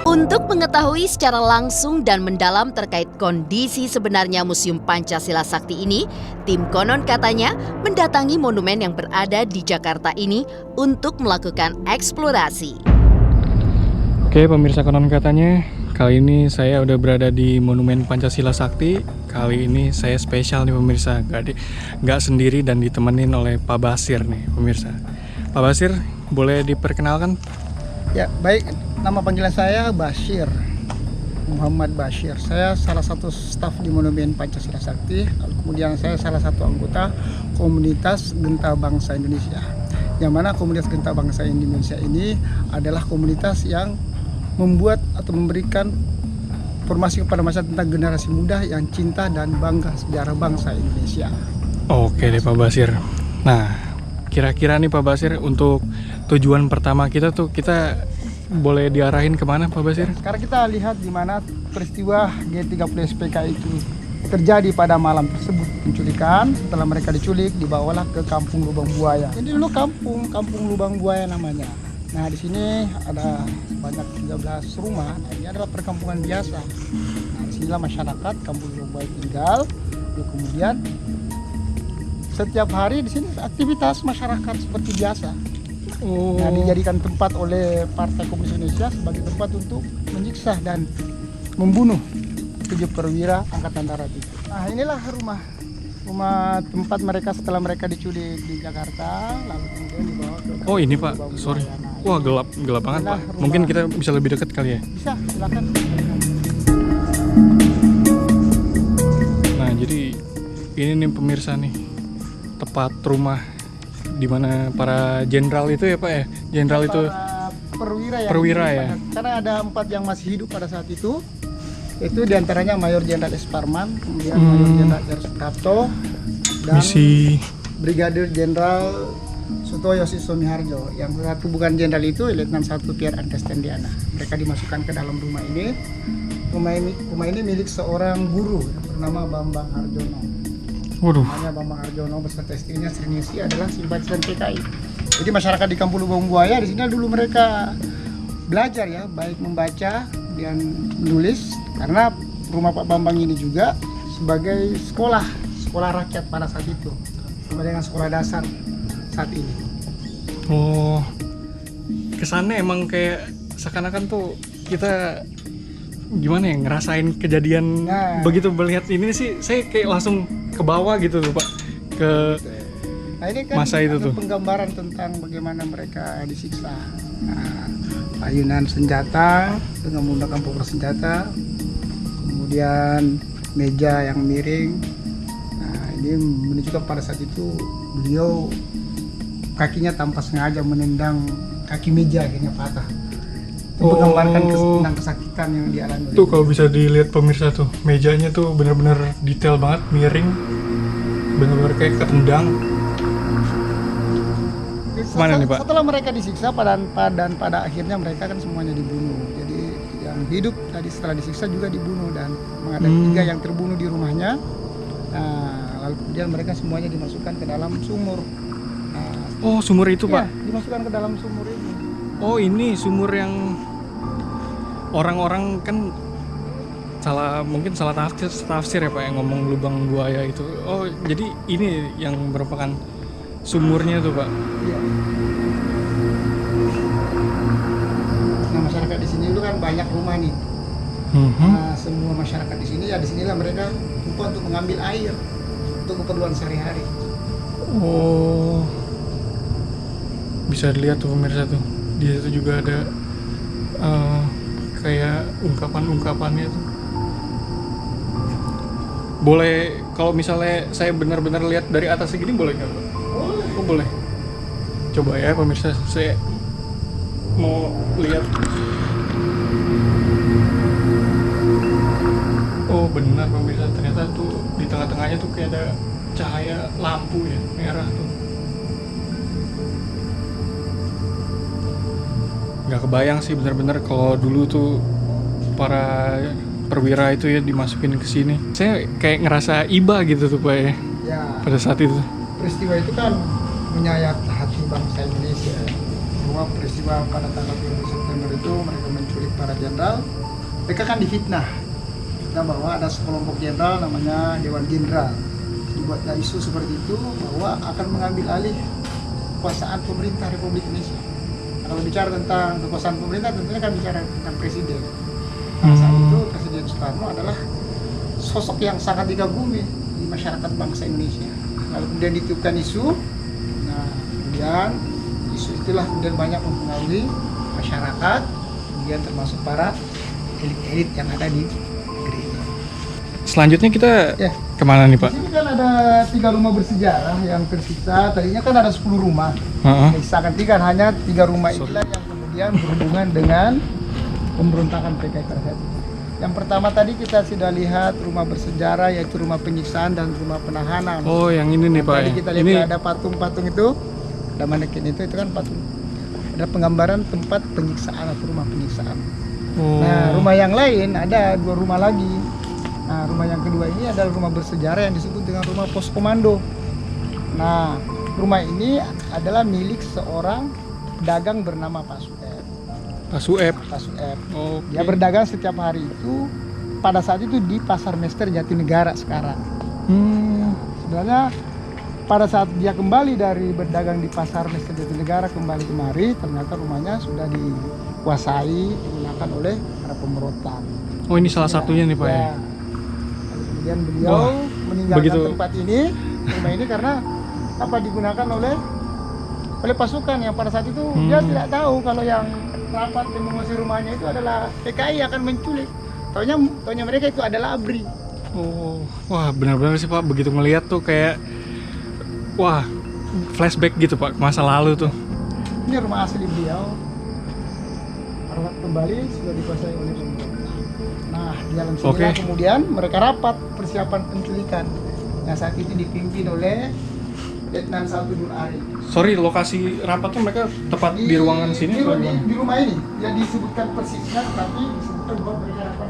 Untuk mengetahui secara langsung dan mendalam terkait kondisi sebenarnya Museum Pancasila Sakti ini, tim Konon Katanya mendatangi monumen yang berada di Jakarta ini untuk melakukan eksplorasi. Oke pemirsa Konon Katanya, kali ini saya udah berada di Monumen Pancasila Sakti. Kali ini saya spesial nih pemirsa, nggak sendiri dan ditemenin oleh Pak Basir nih pemirsa. Pak Basir, boleh diperkenalkan? Ya, baik. Nama panggilan saya Bashir, Muhammad Bashir. Saya salah satu staf di Monumen Pancasila Sakti. Lalu kemudian saya salah satu anggota komunitas Genta Bangsa Indonesia. Yang mana komunitas Genta Bangsa Indonesia ini adalah komunitas yang membuat atau memberikan informasi kepada masyarakat tentang generasi muda yang cinta dan bangga sejarah bangsa Indonesia. Oke deh Pak Basir. Nah, kira-kira nih Pak Basir, untuk tujuan pertama kita boleh diarahin kemana Pak Basir? Sekarang kita lihat di mana peristiwa G30 SPK itu terjadi pada malam tersebut, penculikan. Setelah mereka diculik, dibawalah ke Kampung Lubang Buaya. Ini dulu kampung Lubang Buaya namanya. Nah, di sini ada sebanyak 13 rumah. Nah, ini adalah perkampungan biasa. Nah, disinilah masyarakat Kampung Lubang Buaya tinggal. Lalu kemudian setiap hari di sini aktivitas masyarakat seperti biasa. Nah, dijadikan tempat oleh Partai Komunis Indonesia sebagai tempat untuk menyiksa dan membunuh 7 perwira Angkatan Darat itu. Nah, inilah rumah tempat mereka setelah mereka diculik di Jakarta, lalu kemudian dibawa ke... Oh ini Pak, sorry. Wah gelap banget Pak. Mungkin kita bisa lebih dekat kali ya? Bisa, silakan. Nah, jadi ini nih pemirsa nih, tepat rumah di mana para jenderal itu ya Pak ya? Jenderal itu perwira ya? Karena ada 4 yang masih hidup pada saat itu. Itu diantaranya Mayor Jenderal S. Parman, kemudian Mayor Jenderal R. Suprapto, dan Brigadir Jenderal Sutoyo Sumiharjo. Yang satu bukan jenderal itu Letnan 1 Pierre Andestendiana. Mereka dimasukkan ke dalam rumah ini. Rumah ini milik seorang guru yang bernama Bambang Harjono. Namanya Bambang Harjono beserta istrinya Srinisi adalah simpatisan PKI. Jadi masyarakat di Kampung Lubang Buaya di sini dulu mereka belajar ya, baik membaca dan menulis, karena rumah Pak Bambang ini juga sebagai sekolah rakyat pada saat itu, sama dengan sekolah dasar saat ini. Oh, kesannya emang kayak seakan-akan tuh kita gimana ya, ngerasain kejadian. Begitu melihat ini sih saya kayak langsung ke bawah gitu tuh Pak, ke ini kan masa itu tuh penggambaran tentang bagaimana mereka disiksa. Nah, ayunan senjata dengan menggunakan peluru senjata, kemudian meja yang miring. Nah, ini menunjukkan pada saat itu beliau kakinya tanpa sengaja menendang kaki meja, akhirnya patah. Itu menggambarkan tentang kesakitan yang dialami. Tuh kalau bisa dilihat pemirsa tuh, mejanya tuh benar-benar detail banget, miring, benar-benar kayak ketendang. Kemana nih Pak? Setelah mereka disiksa dan pada akhirnya mereka kan semuanya dibunuh. Jadi yang hidup tadi setelah disiksa juga dibunuh, dan ada 3 yang terbunuh di rumahnya. Nah, lalu kemudian mereka semuanya dimasukkan ke dalam sumur. Nah, sumur itu Pak? Dimasukkan ke dalam sumur ini. Oh ini sumur yang orang-orang kan mungkin salah tafsir ya Pak yang ngomong lubang buaya itu. Oh jadi ini yang merupakan sumurnya tuh Pak? Iya. Nah, masyarakat di sini dulu kan banyak rumah nih. Nah, semua masyarakat di sini ya, di sinilah mereka lupa untuk mengambil air untuk keperluan sehari-hari. Oh, bisa dilihat tuh pemirsa tuh. Di situ juga ada kayak ungkapan-ungkapannya tuh. Boleh, kalau misalnya saya benar-benar lihat dari atas segini boleh nggak Pak? Oh boleh. Coba ya pemirsa, saya mau lihat. Oh benar pemirsa, ternyata tuh di tengah-tengahnya tuh kayak ada cahaya lampu ya, merah tuh. Nggak kebayang sih benar-benar kalau dulu tuh para perwira itu ya dimasukin ke sini. Saya kayak ngerasa iba gitu tuh Pak ya. Pada saat itu. Peristiwa itu kan menyayat hati bangsa Indonesia. Semua peristiwa pada tanggal 20 September September itu mereka menculik para jenderal. Mereka kan difitnah bahwa ada sekelompok jenderal namanya Dewan Jenderal. Dibuatlah isu seperti itu bahwa akan mengambil alih kekuasaan pemerintah Republik Indonesia. Kalau bicara tentang kekuasaan pemerintah tentunya kan bicara tentang presiden. Nah, saat itu Presiden Soekarno adalah sosok yang sangat dikagumi di masyarakat bangsa Indonesia. Lalu kemudian ditiupkan isu, nah kemudian isu itulah kemudian banyak mempengaruhi masyarakat, kemudian termasuk para elit-elit yang ada di negeri ini. Selanjutnya kita Ya. kemana nih Pak? Di sini kan ada 3 rumah bersejarah yang tersisa. Tadinya kan ada 10 rumah. Tersisa kan hanya 3 rumah inilah yang kemudian berhubungan dengan pemberontakan PKI pada saat itu. Yang pertama tadi kita sudah lihat rumah bersejarah, yaitu rumah penyiksaan dan rumah penahanan. Oh, yang ini nih Pak. Tadi Ya? kita lihat Ini ada patung-patung itu, ada manekin itu kan patung. Ada penggambaran tempat penyiksaan atau rumah penyiksaan. oh. Nah, rumah yang lain ada 2 rumah lagi. Nah, rumah yang kedua ini adalah rumah bersejarah yang disebut dengan rumah pos komando. Nah, rumah ini adalah milik seorang pedagang bernama Pak Sueb. Pak Sueb. Pak Sueb. Oh, Dia berdagang setiap hari itu pada saat itu di Pasar Mester Jatinegara sekarang. Sebenarnya pada saat dia kembali dari berdagang di Pasar Mester Jatinegara kembali kemari, ternyata rumahnya sudah dikuasai digunakan oleh para pemberontak. Oh, ini salah satunya nih Pak ya. Lalu kemudian beliau meninggalkan begitu. tempat ini, rumah ini karena digunakan oleh pasukan yang pada saat itu dia tidak tahu kalau yang rapat yang menguasai rumahnya itu adalah PKI akan menculik. Taunya mereka itu adalah ABRI. Oh, wah benar-benar sih Pak, begitu ngelihat tuh kayak wah flashback gitu Pak ke masa lalu tuh. Ini rumah asli beliau. Rapat kembali sudah dikuasai oleh pemerintah. Nah, di dalam sini kemudian mereka rapat persiapan penculikan. Yang saat itu dipimpin oleh Letnan 1 Nur Arif. Sorry, lokasi rapatnya mereka tepat di ruangan sini? Di rumah ini. Ya disebutkan persisnya, tapi disebutkan bahwa mereka rapat